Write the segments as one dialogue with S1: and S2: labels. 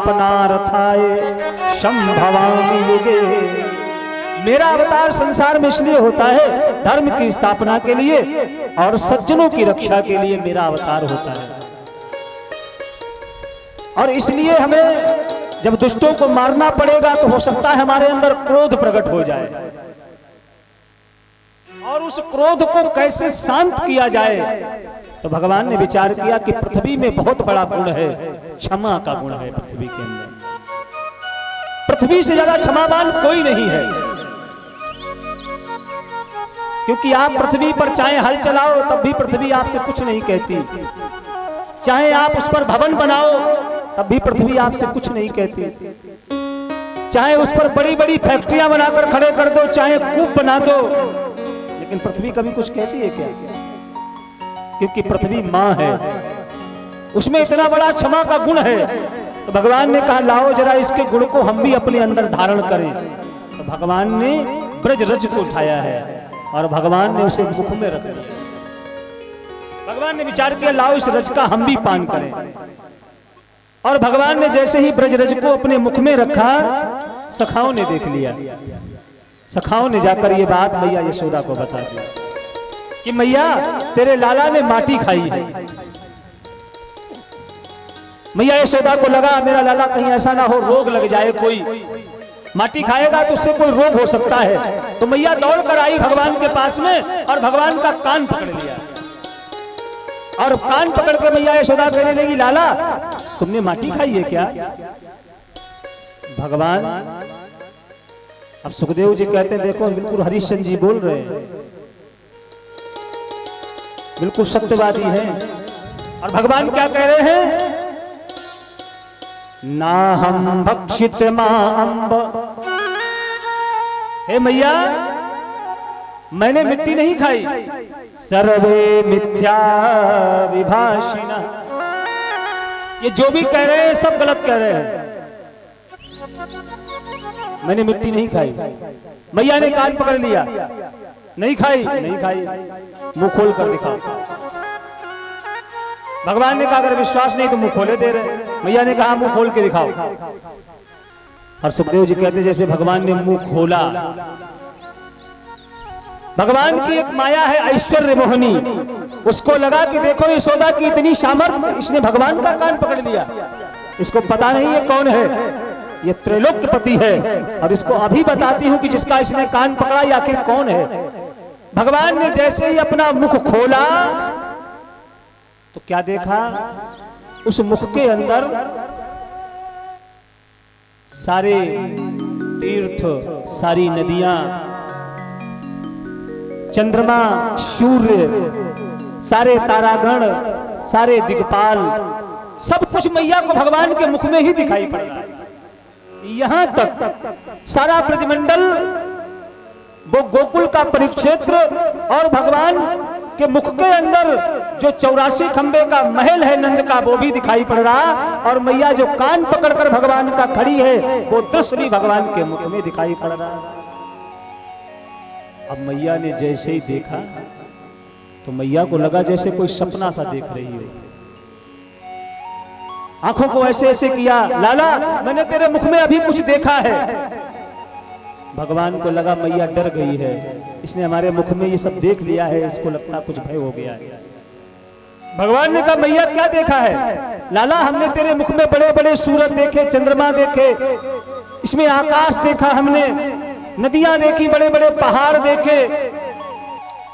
S1: स्थापनार्थाय संभवामि युगे। मेरा अवतार संसार में इसलिए होता है धर्म की स्थापना के लिए और सज्जनों की रक्षा के लिए मेरा अवतार होता है। और इसलिए हमें जब दुष्टों को मारना पड़ेगा तो हो सकता है हमारे अंदर क्रोध प्रकट हो जाए, और उस क्रोध को कैसे शांत किया जाए, तो भगवान ने विचार किया कि पृथ्वी में बहुत बड़ा गुण है, क्षमा का गुण है पृथ्वी के अंदर। पृथ्वी से ज्यादा क्षमावान कोई नहीं है, क्योंकि आप पृथ्वी पर चाहे हल चलाओ तब भी पृथ्वी आपसे कुछ नहीं कहती, चाहे आप उस पर भवन बनाओ तब भी पृथ्वी आपसे कुछ नहीं कहती, चाहे उस पर बड़ी बड़ी फैक्ट्रियां बनाकर खड़े कर दो, चाहे कूप बना दो, लेकिन पृथ्वी कभी कुछ कहती है क्या? क्योंकि पृथ्वी मां है, उसमें इतना बड़ा क्षमा का गुण है। तो भगवान ने कहा लाओ जरा इसके गुण को हम भी अपने अंदर धारण करें। तो भगवान ने ब्रज रज को उठाया है और भगवान ने उसे मुख में रख दिया। भगवान ने विचार किया लाओ इस रज का हम भी पान करें। और भगवान ने जैसे ही ब्रज रज को अपने मुख में रखा, सखाओं ने देख लिया। सखाओं ने जाकर ये बात मैया यशोदा को बता दी कि मैया तेरे लाला ने माटी खाई है। मैया यशोदा को लगा मेरा लाला कहीं ऐसा ना हो रोग लग जाए, कोई माटी खाएगा तो उससे कोई रोग हो सकता है। तो मैया दौड़ कर आई भगवान के पास में और भगवान का कान पकड़ लिया, और कान पकड़ के मैया यशोदा कहने लगी लाला तुमने माटी खाई है क्या? भगवान अब सुखदेव जी कहते हैं देखो बिल्कुल हरिश्चंद्र जी बोल रहे हैं, बिल्कुल सत्यवादी है। और भगवान क्या कह रहे हैं? ना हम भक्षित मां अम्ब, हे मैया मैंने मिट्टी नहीं खाई, सर्वे मिथ्या विभाषिणः, ये जो भी कह रहे हैं सब गलत कह रहे हैं, मैंने मिट्टी नहीं खाई। मैया ने कान पकड़ लिया, नहीं खाई, नहीं खाई, मुंह खोल कर दिखाओ। भगवान ने कहा अगर विश्वास नहीं तो मुंह खोले दे रहे। मैया ने कहा मुंह खोल के दिखाओ। और सुखदेव जी कहते जैसे भगवान ने मुंह खोला, भगवान की एक माया है ऐश्वर्य मोहनी, उसको लगा कि देखो यशोदा की इतनी सामर्थ्य, इसने भगवान का कान पकड़ लिया, इसको पता नहीं है कौन है, ये त्रैलोक्यपति है, और इसको अभी बताती हूं कि जिसका इसने कान पकड़ा ये आखिर कौन है। भगवान ने जैसे ही अपना मुख खोला तो क्या देखा? उस मुख के अंदर सारे तीर्थ, सारी नदियां, चंद्रमा, सूर्य, सारे तारागण, सारे दिक्पाल, सब कुछ मैया को भगवान के मुख में ही दिखाई पड़ रहा है। यहां तक सारा ब्रजमंडल, वो गोकुल का परिक्षेत्र और भगवान के मुख के अंदर जो 84 खंबे का महल है नंद का, वो भी दिखाई पड़ रहा, और मैया जो कान पकड़कर भगवान का खड़ी है वो दृश्य भी भगवान के मुख में दिखाई पड़ रहा। अब मैया ने जैसे ही देखा तो मैया को लगा जैसे कोई सपना सा देख रही हो। आंखों को ऐसे ऐसे किया, लाला मैंने तेरे मुख में अभी कुछ देखा है। भगवान को लगा मैया डर गई है, इसने हमारे मुख में ये सब देख लिया है, इसको लगता कुछ भय हो गया है। भगवान ने कहा मैया क्या देखा है? लाला हमने तेरे मुख में बड़े बड़े सूरज देखे, चंद्रमा देखे, इसमें आकाश देखा, हमने नदियां देखी, बड़े बड़े पहाड़ देखे,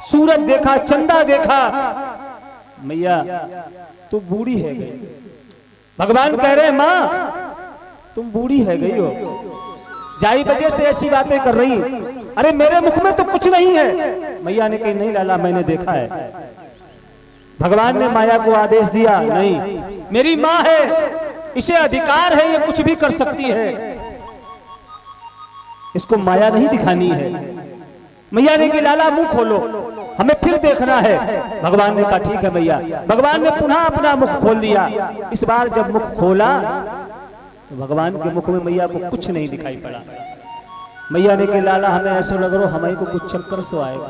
S1: सूरज देखा, चंदा देखा। मैया तू बूढ़ी है गई। भगवान कह रहे हैं मां तुम बूढ़ी है गई हो, जाई बजे से ऐसी बातें कर रही, अरे मेरे मुख में तो कुछ नहीं है। मैया ने कही नहीं लाला मैंने देखा है। भगवान ने माया को आदेश दिया नहीं, मेरी मां है, इसे अधिकार है, ये कुछ भी कर सकती है, इसको माया नहीं दिखानी है। मैया ने कहा लाला मुंह खोलो, हमें फिर देखना है। भगवान ने कहा ठीक है मैया। भगवान ने पुनः अपना मुख खोल दिया। इस बार जब मुख खोला तो भगवान के मुख में मैया को कुछ नहीं दिखाई पड़ा। मैया ने कहा लाला हमें ऐसा लग रहा हमें को कुछ चक्कर से आएगा,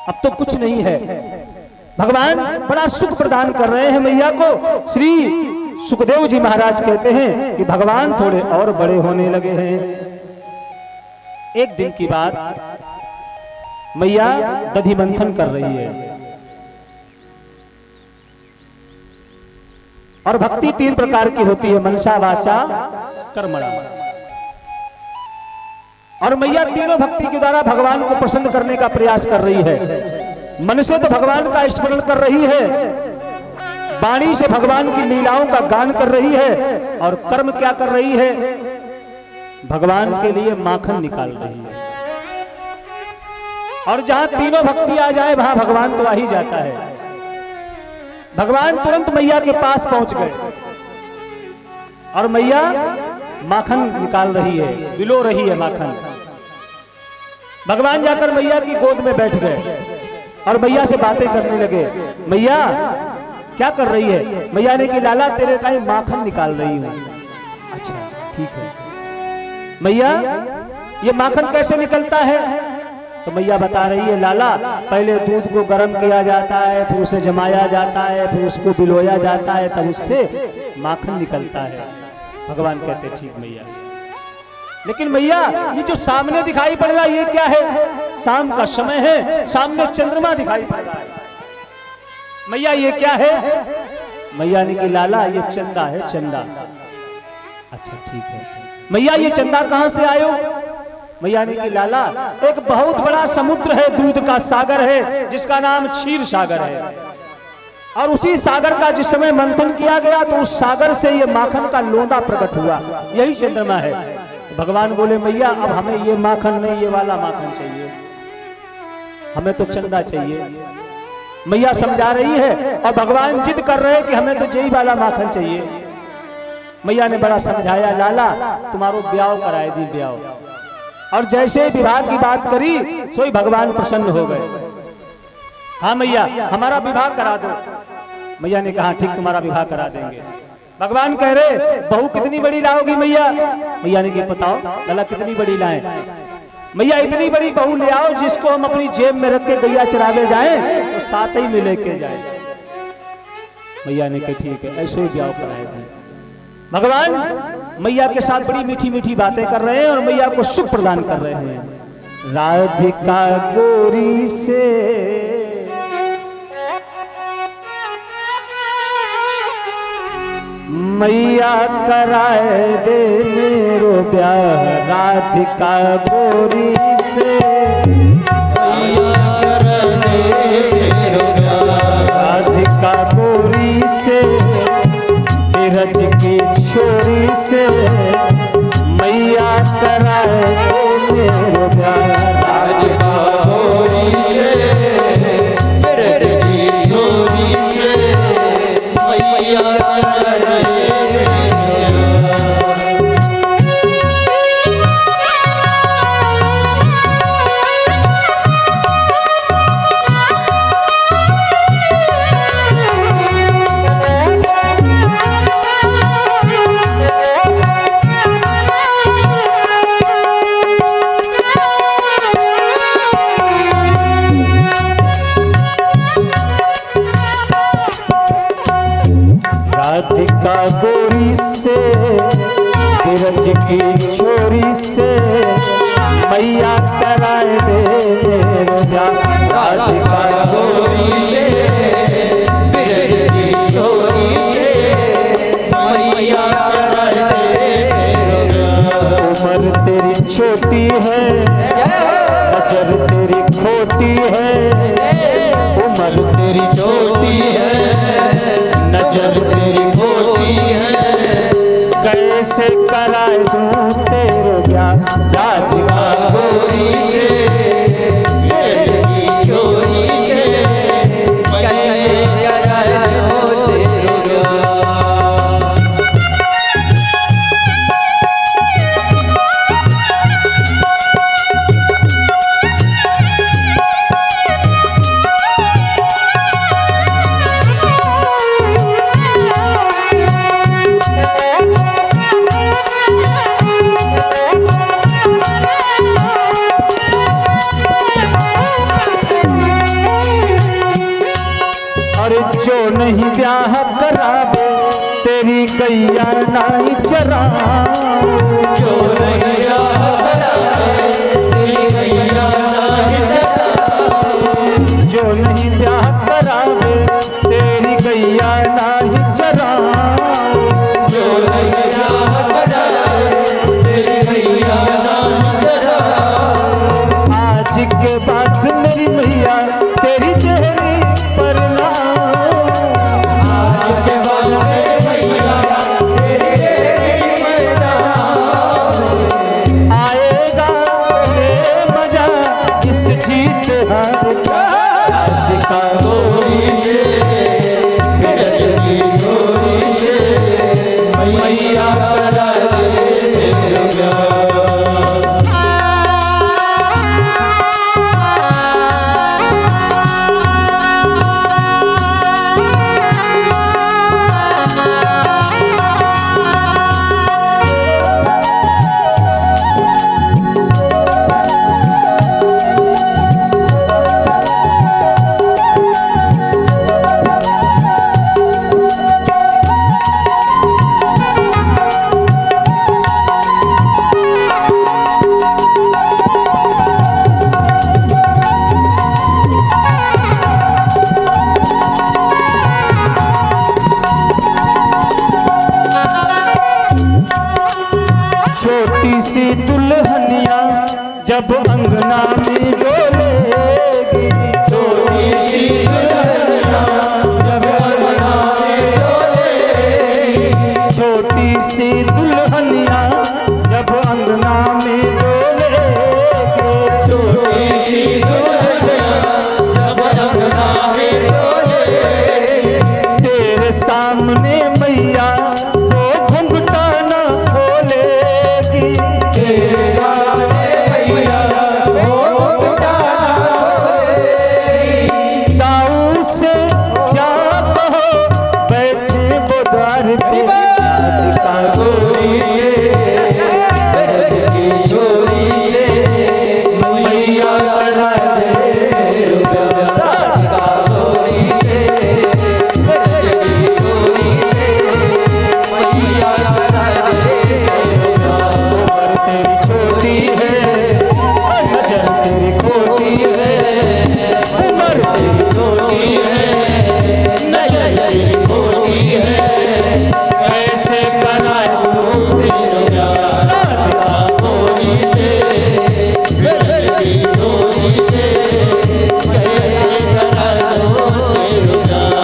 S1: अब तो कुछ नहीं है। भगवान बड़ा सुख प्रदान कर रहे हैं मैया को, श्री सुखदेव जी महाराज कहते हैं कि भगवान थोड़े और बड़े होने लगे हैं। एक दिन की बात, मैया दधि मंथन कर रही है और भक्ति 3 प्रकार की होती है, मनसा वाचा कर्मणा। और मैया तीनों भक्ति के द्वारा भगवान को प्रसन्न करने का प्रयास कर रही है। मन से तो भगवान का स्मरण कर रही है, वाणी से भगवान की लीलाओं का गान कर रही है, और कर्म क्या कर रही है, भगवान के लिए माखन निकाल रही है। और जहां तीनों भक्ति आ जाए वहां भगवान तो आ ही जाता है। भगवान तुरंत मैया के पास पहुंच गए और मैया माखन निकाल रही है, बिलो रही है माखन। भगवान जाकर मैया की गोद में बैठ गए और मैया से बातें करने लगे। मैया क्या कर रही है? मैया ने कि लाला तेरे का ही माखन निकाल रही हूं। अच्छा ठीक है। मैया ये माखन कैसे निकलता है? तो मैया बता रही है, लाला पहले दूध को गर्म किया जाता है, फिर उसे जमाया जाता है, फिर उसको बिलोया जाता है, तब उससे माखन निकलता है। भगवान कहते ठीक मैया। लेकिन मैया ये जो सामने दिखाई पड़ रहा है ये क्या है? शाम का समय है, सामने चंद्रमा दिखाई पड़ रहा है। मैया ये क्या है? मैया ने कि लाला ये चंदा है, चंदा। अच्छा ठीक है। मैया ये चंदा कहां से आयो? मैया ने कि लाला एक बहुत बड़ा समुद्र है, दूध का सागर है, जिसका नाम क्षीर सागर है, और उसी सागर का जिस समय मंथन किया गया तो उस सागर से ये माखन का लोंदा प्रकट हुआ, यही चंद्रमा है। भगवान बोले मैया अब हमें ये माखन नहीं, ये वाला माखन चाहिए, हमें तो चंदा चाहिए। मैया समझा रही है और भगवान जिद कर रहे हैं कि हमें तो यही वाला माखन चाहिए। मैया ने बड़ा समझाया, लाला तुम्हारो ब्याह कराए दी ब्याह। और जैसे विवाह की बात करी सोई भगवान प्रसन्न हो गए। हाँ मैया हमारा विवाह करा दो। मैया ने कहा ठीक तुम्हारा विवाह करा देंगे। भगवान कह रहे बहू कितनी बड़ी लाओगी मैया? मैया ने कहा बताओ लाला कितनी बड़ी लाएं? मैया इतनी बड़ी बहू ले आओ जिसको हम अपनी जेब में रख के गैया चरावे जाएं तो साथ ही में लेके जाएं। मैया ने कहा ठीक है, ऐसे ही ब्याह कराएंगे। भगवान मैया के साथ बड़ी मीठी मीठी बातें कर रहे हैं और मैया को सुख प्रदान कर रहे हैं। राधिका गोरी से मैया कराए दे मेरो ब्याह, राधिका गोरी से मैया कराए दे मेरो ब्याह, राधिका गोरी से रज की छोरी से मैया कराए दे मेरो ब्याह, राधिका गोरी से रज की छोरी से मैया राधिका गोरी से बिरज की छोरी से मैया कराए दे मेरो ब्याह, राधिका गोरी से बिरज की छोरी से मैया कराए दे मेरो ब्याह। उम्र तेरी छोटी है, नजर तेरी खोटी है, उम्र तेरी छोटी है, नजर तेरी खोटी है, कैसे कराए दूं तेरे ब्याह, राधिका गोरी से बिरज की छोरी से कैसे कराए दूं तेरे ब्याह। नहीं चरावे,
S2: जो नैया करावे तेरी गैया नहीं चरावे,
S1: जो नहीं ब्याह करावे तेरी गैया नहीं चरावे,
S2: जो नैया करावे तेरी गैया नहीं चरावे।
S1: आज के बाद मेरी मैया तेरी देरी पर ना,
S2: आज के बाद मेरी मैया तेरी देरी पर ना,
S1: आएगा ये मजा इस जीत हार का, राधिका
S2: गोरी से बिरज की छोरी से मैया करा दे मेरे प्यार।
S1: छोटी सी दुल्हनिया जब अंगना में डोलेगी,
S2: छोटी सी दुल्हनिया जब अंगना में डोलेगी,
S1: छोटी सी दुल्हनिया जब अंगना में डोलेगी,
S2: छोटी सी दुल्हनिया जब अंगना में डोलेगी,
S1: तेरे सामने मैया वो घुंघटा न खोलेगी,
S2: तेरे सामने मैया वो घुंघटा खोलेगी।
S1: ताऊ से जा कहो बैठे वो द्वार पे, राधिका
S2: गोरी से बिरज की छोरी से मैया करा दे मेरे प्यार। राधिका गोरी से बिरज की छोरी से मैया करा दे मेरे प्यार।
S1: उम्र तेरी छोटी है नजर तेरी खोटी है, उम्र तेरी
S2: छोटी है नजर तेरी खोटी है,
S1: कैसे कराऊं
S2: तेरे प्यार। राधिका गोरी से बिरज की छोरी से कैसे करा दो तेरे प्यार।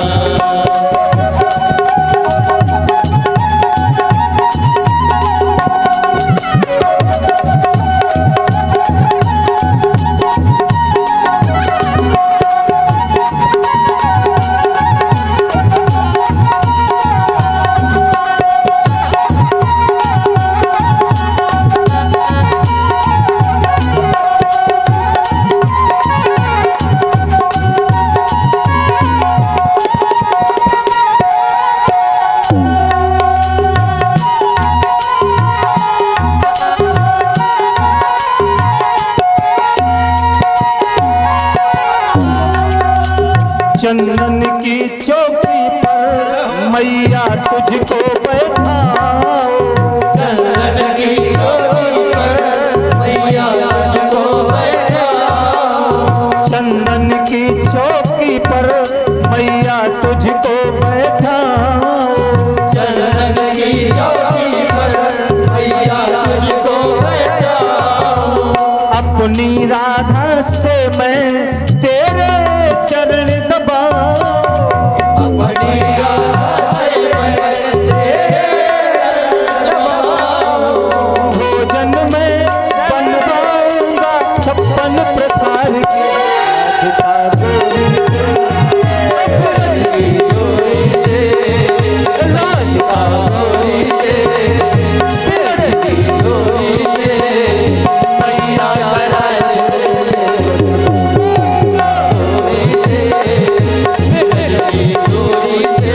S1: चंदन की चौकी पर मैया तुझको बैठाओ,
S2: चंदन की चोटी पर मैया तुझको बैठाओ,
S1: चंदन की चौकी पर मैया तुझको बैठाओ,
S2: चंदन की चोटी पर मैया तुझको बैठाओ।
S1: अपनी राधा से मैं तेरे चरण दबाऊं,
S2: अपनी राधा से मैं तेरे दबाऊं,
S1: भोजन में बनवाऊंगा 56 प्रकार की, राधिका गोरी से
S2: बिरज की छोरी से राधिका गोरी से बिरज की छोरी से मैया करा दे गोरी से बिरज की छोरी से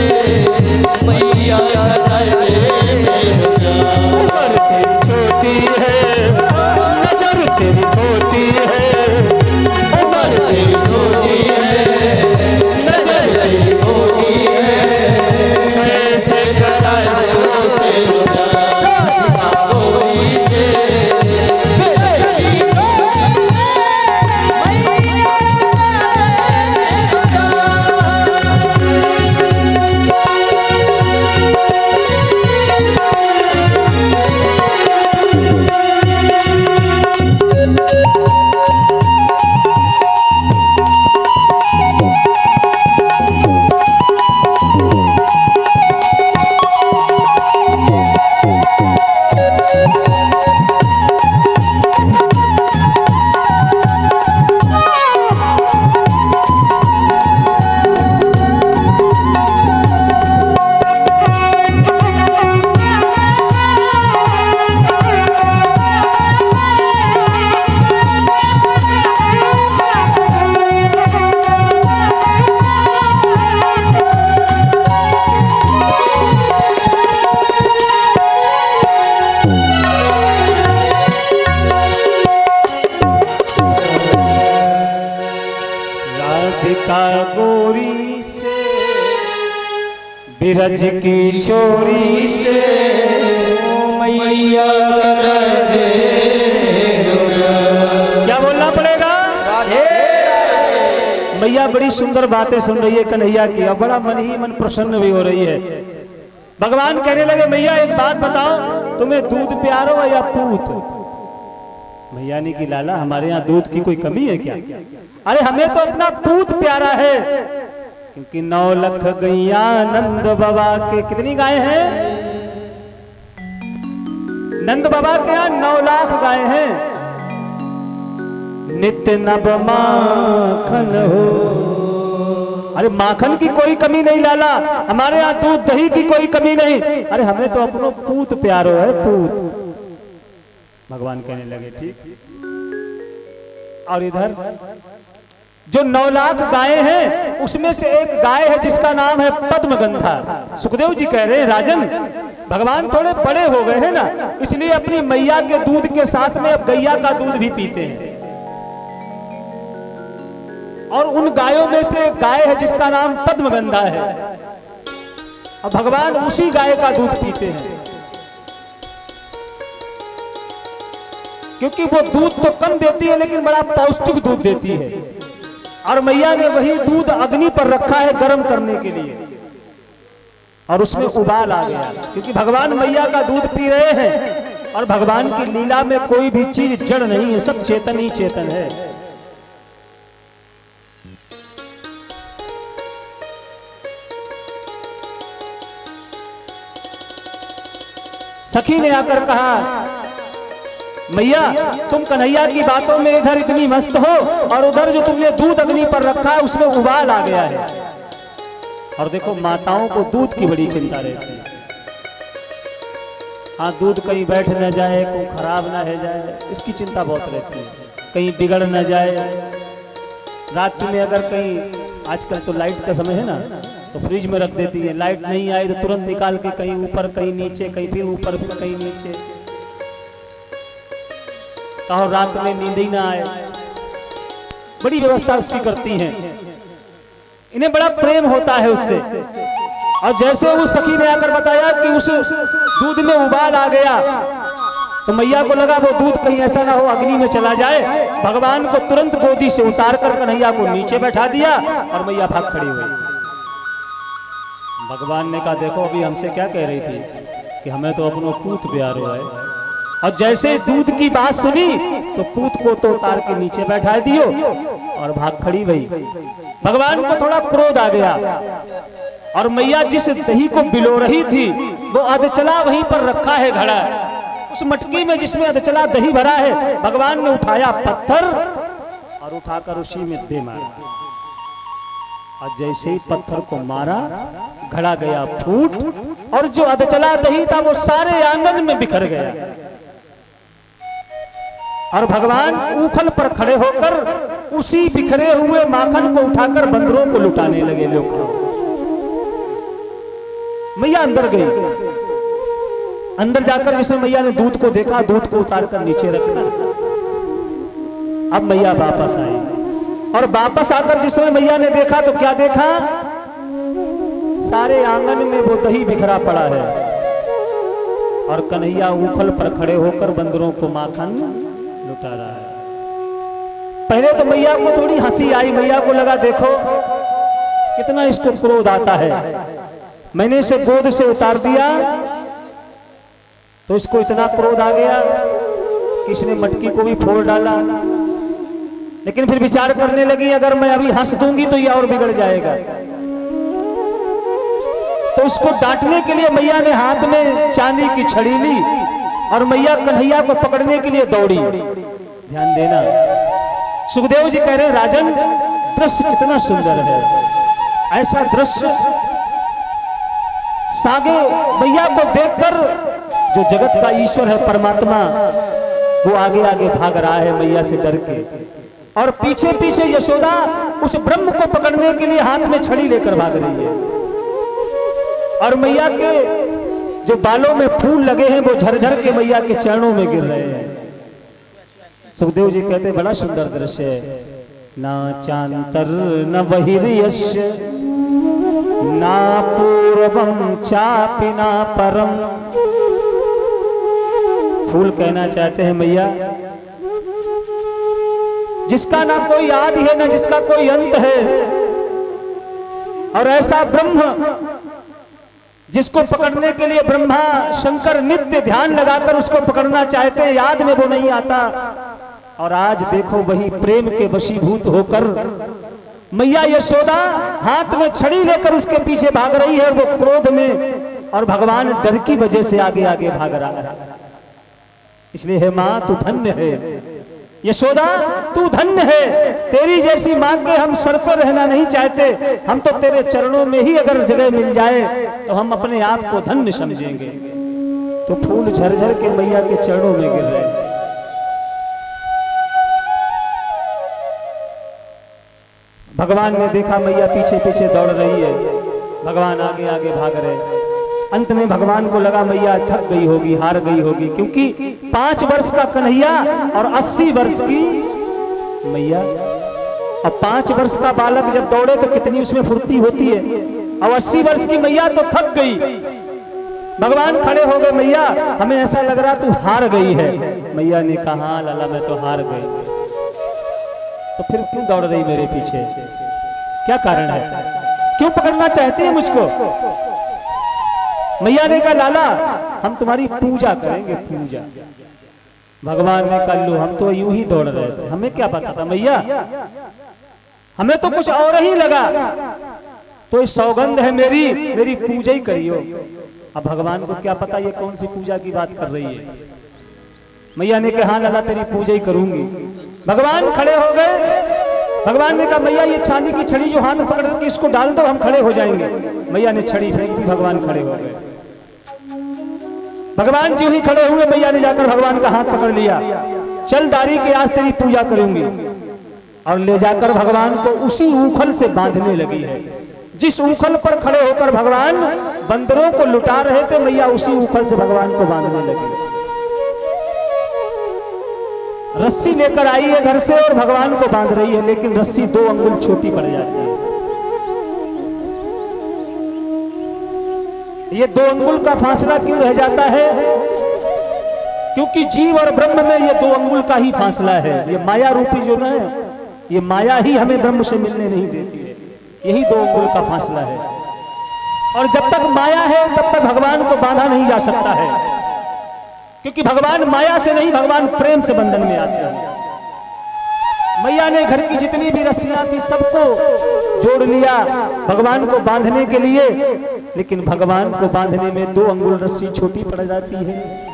S1: ब्रज की छोरी से
S2: मैया
S1: क्या बोलना पड़ेगा? मैया बड़ी सुंदर बातें सुन रही है कन्हैया की, और बड़ा मन ही मन प्रसन्न भी हो रही है। भगवान कहने लगे मैया एक बात बताओ, तुम्हें दूध प्यारो है या पूत? मैया ने की लाला हमारे यहाँ दूध की कोई कमी है क्या? अरे हमें तो अपना पूत प्यारा है, क्योंकि 9 लाख गैया नंद बाबा के। कितनी गाय हैं? नंद बाबा के यहाँ 9 लाख गाय हैं। नित्य नव माखन हो। अरे माखन की कोई कमी नहीं लाला, हमारे यहाँ दूध दही की कोई कमी नहीं। अरे हमें तो अपनो पूत प्यारो है, पूत। भगवान कहने लगे ठीक। और इधर जो 9 लाख गाय हैं उसमें से एक गाय है जिसका नाम है पद्मगंधा। सुखदेव जी कह रहे हैं राजन, भगवान थोड़े बड़े हो गए हैं ना, इसलिए अपनी मैया के दूध के साथ में अब गैया का दूध भी पीते हैं। और उन गायों में से एक गाय है जिसका नाम पद्मगंधा है, और भगवान उसी गाय का दूध पीते हैं। क्योंकि वो दूध तो कम देती है लेकिन बड़ा पौष्टिक दूध देती है। और मैया ने वही दूध अग्नि पर रखा है गर्म करने के लिए, और उसमें उबाल आ गया। क्योंकि भगवान मैया का दूध पी रहे हैं, और भगवान की लीला में कोई भी चीज जड़ नहीं है, सब चेतन ही चेतन है। सखी ने आकर कहा मैया तुम कन्हैया की बातों में इधर इतनी मस्त हो, और उधर जो तुमने दूध अग्नि पर रखा है उसमें उबाल आ गया है। और देखो माताओं को दूध की बड़ी चिंता रहती है। हाँ दूध कहीं बैठ न जाए, कोई खराब ना हो जाए, इसकी चिंता बहुत रहती है। कहीं बिगड़ न जाए। रात में अगर कहीं, आजकल तो लाइट का समय है ना, तो फ्रिज में रख देती है। लाइट नहीं आई तो तुरंत निकाल के कहीं ऊपर कहीं नीचे, कहीं फिर ऊपर फिर कहीं नीचे, और रात में नींद ही ना आए। बड़ी व्यवस्था उसकी करती हैं। इन्हें बड़ा प्रेम होता है उससे। और जैसे वो सखी ने आकर बताया कि उस दूध में उबाल आ गया, तो मैया को लगा वो दूध कहीं ऐसा ना हो अग्नि में चला जाए। भगवान को तुरंत गोदी से उतार कर कन्हैया को नीचे बैठा दिया, और मैया भाग खड़ी हुई। भगवान ने कहा देखो अभी हमसे क्या कह रही थी कि हमें तो अपनो पूत प्यारो है। और जैसे दूध की बात सुनी तो पूत को तो उतार के नीचे बैठा दियो, और भाग खड़ी हुई। भगवान को थोड़ा क्रोध आ गया, और मैया जिस दही को बिलो रही थी वो अधचला वहीं पर रखा है घड़ा। उस मटकी में जिसमें अधचला दही भरा है, भगवान ने उठाया पत्थर और उठाकर उसी में दे मारा। और जैसे ही पत्थर को मारा घड़ा गया फूट, और जो अधचला दही था वो सारे आंगन में बिखर गया। और भगवान ऊखल पर खड़े होकर उसी बिखरे हुए माखन को उठाकर बंदरों को लुटाने लगे। लोग मैया अंदर गई। अंदर जाकर जिसे मैया ने दूध को देखा, दूध को उतारकर नीचे रखा। अब मैया वापस आई, और वापस आकर जिसमें मैया ने देखा तो क्या देखा? सारे आंगन में वो दही बिखरा पड़ा है, और कन्हैया ऊखल पर खड़े होकर बंदरों को माखन लुटा रहा है। पहले तो मैया को थोड़ी हंसी आई। मैया को लगा देखो कितना इसको क्रोध आता है, मैंने इसे गोद से उतार दिया तो इसको इतना क्रोध आ गया कि इसने मटकी को भी फोड़ डाला। लेकिन फिर विचार करने लगी अगर मैं अभी हंस दूंगी तो ये और बिगड़ जाएगा। तो इसको डांटने के लिए मैया ने हाथ में चांदी की छड़ी ली, और मैया कन्हैया को पकड़ने के लिए दौड़ी। ध्यान देना, सुखदेव जी कह रहे हैं राजन दृश्य कितना सुंदर है। ऐसा दृश्य सागे मैया को देखकर जो जगत का ईश्वर है परमात्मा, वो आगे आगे भाग रहा है मैया से डर के, और पीछे पीछे यशोदा उस ब्रह्म को पकड़ने के लिए हाथ में छड़ी लेकर भाग रही है। और मैया के जो बालों में फूल लगे हैं वो झरझर के मैया के चरणों में गिर रहे हैं। सुखदेव जी कहते बड़ा सुंदर दृश्य है। ना चांतर न बहिर्यस्य ना पूर्वम चापि ना परम। फूल कहना चाहते हैं मैया, जिसका ना कोई आदि है ना जिसका कोई अंत है, और ऐसा ब्रह्म जिसको पकड़ने के लिए ब्रह्मा शंकर नित्य ध्यान लगाकर उसको पकड़ना चाहते हैं, याद में वो नहीं आता। और आज देखो वही प्रेम के वशीभूत होकर मैया यशोदा हाथ में छड़ी लेकर उसके पीछे भाग रही है, और वो क्रोध में, और भगवान डर की वजह से आगे आगे भाग रहा है। इसलिए हे मां तू धन्य है, यशोदा तू धन्य है, तेरी जैसी मां के हम सर पर रहना नहीं चाहते। हम तो तेरे चरणों में ही अगर जगह मिल जाए तो हम अपने आप को धन्य समझेंगे। तो फूल झरझर के मैया के चरणों में गिर रहे हैं। भगवान ने देखा मैया पीछे पीछे दौड़ रही है, भगवान आगे आगे भाग रहे। अंत में भगवान को लगा मैया थक गई होगी, हार गई होगी, क्योंकि 5 वर्ष का कन्हैया और 80 वर्ष की मैया। अब 5 वर्ष का बालक जब दौड़े तो कितनी उसमें फुर्ती होती है, अब 80 वर्ष की मैया तो थक गई। भगवान खड़े हो गए, मैया हमें ऐसा लग रहा तू हार गई है। मैया ने कहा हाँ लाला मैं तो हार गई। तो फिर क्यों दौड़ रही मेरे पीछे, क्या कारण है, क्यों पकड़ना चाहती है मुझको? मैया ने कहा लाला हम तुम्हारी पूजा करेंगे, पूजा। भगवान ने कहा लो हम तो यूं ही दौड़ रहे थे, हमें क्या पता था मैया, हमें तो कुछ और ही लगा। तो इस सौगंध है मेरी पूजा ही करियो। अब भगवान को क्या पता ये कौन सी पूजा की बात कर रही है। मैया ने कहा हाँ लाला तेरी पूजा ही करूंगी। भगवान खड़े हो गए। भगवान ने कहा मैया ये चांदी की छड़ी जो हाथ में पकड़ के इसको डाल दो, हम खड़े हो जाएंगे। मैया ने छड़ी फेंक दी, भगवान खड़े हो गए। भगवान जी ही खड़े हुए, मैया ने जाकर भगवान का हाथ पकड़ लिया, चल दारी के आज तेरी पूजा करूंगी। और ले जाकर भगवान को उसी ऊखल से बांधने लगी है, जिस ऊखल पर खड़े होकर भगवान बंदरों को लुटा रहे थे, मैया उसी ऊखल से भगवान को बांधने लगी। रस्सी लेकर आई है घर से और भगवान को बांध रही है, लेकिन रस्सी 2 अंगुल छोटी पड़ जाती है। ये 2 अंगुल का फासला क्यों रह जाता है? क्योंकि जीव और ब्रह्म में ये 2 अंगुल का ही फासला है। ये माया रूपी जो है, ये माया ही हमें ब्रह्म से मिलने नहीं देती है, यही 2 अंगुल का फासला है। और जब तक माया है तब तक भगवान को बांधा नहीं जा सकता है, क्योंकि भगवान माया से नहीं, भगवान प्रेम से बंधन में आते हैं। मैया ने घर की जितनी भी रस्सियां थी सबको जोड़ लिया भगवान को बांधने के लिए, लेकिन भगवान को बांधने में 2 अंगुल रस्सी छोटी पड़ जाती है।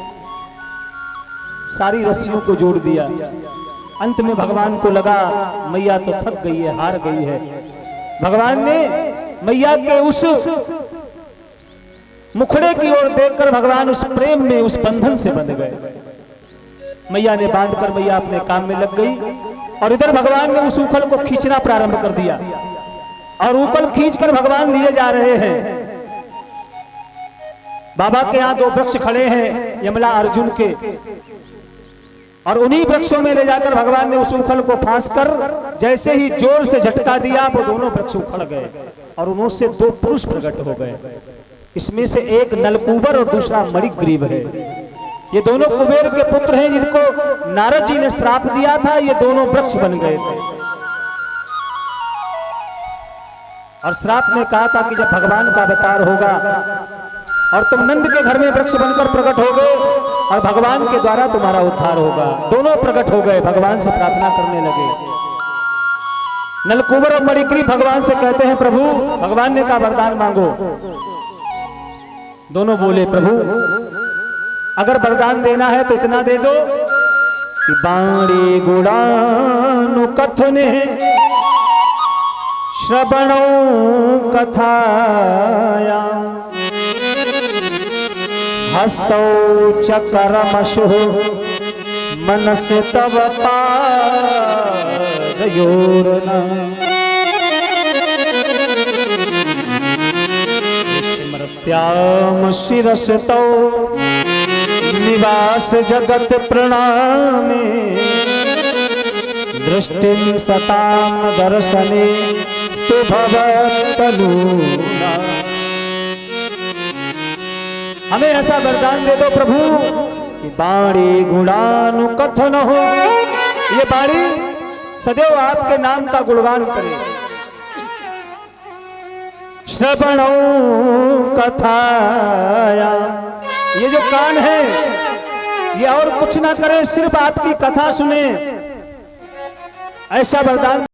S1: सारी रस्सियों को जोड़ दिया। अंत में भगवान को लगा मैया तो थक गई है, हार गई है। भगवान ने मैया के उस मुखड़े की ओर देखकर भगवान उस प्रेम में, उस बंधन से बंध गए। मैया ने बांधकर मैया अपने काम में लग गई, और इधर भगवान ने उस ऊखल को खींचना प्रारंभ कर दिया, और ऊखल खींचकर भगवान लिए जा रहे हैं। बाबा के यहाँ 2 वृक्ष खड़े हैं, यमला अर्जुन के, और उन्हीं वृक्षों में ले जाकर भगवान ने उस ऊखल को फांस कर जैसे ही जोर से झटका दिया, वो दोनों वृक्ष उखड़ गए, और उनमें से 2 पुरुष प्रकट हो गए। इसमें से एक नलकूबर और दूसरा मणिग्रीव है। ये दोनों कुबेर के पुत्र हैं, जिनको नारद जी ने श्राप दिया था। ये दोनों वृक्ष बन गए थे, और श्राप में कहा था कि जब भगवान का अवतार होगा और तुम नंद के घर में वृक्ष बनकर प्रकट हो गए, और भगवान के द्वारा तुम्हारा उद्धार होगा। दोनों प्रकट हो गए, भगवान से प्रार्थना करने लगे। नलकूबर और मणिग्रीव भगवान से कहते हैं प्रभु, भगवान ने कहा वरदान मांगो। दोनों बोले प्रभु अगर वरदान देना है तो इतना दे दो कि बाणी गुणानु कथने श्रवणो कथाया हस्तौ चकरमशु मनस तव पादयोर्न स्मृत्याम शिरसतौ निवास जगत प्रणामे दृष्टिं सताम दर्शने स्तु भवतनूना। हमें ऐसा वरदान दे दो प्रभु कि बाणी गुणानु कथन हो, ये बाणी सदैव आपके नाम का गुणगान करे। श्रवणौ कथाया, ये जो कान है ये और कुछ ना करे, सिर्फ आपकी कथा सुने। ऐसा वरदान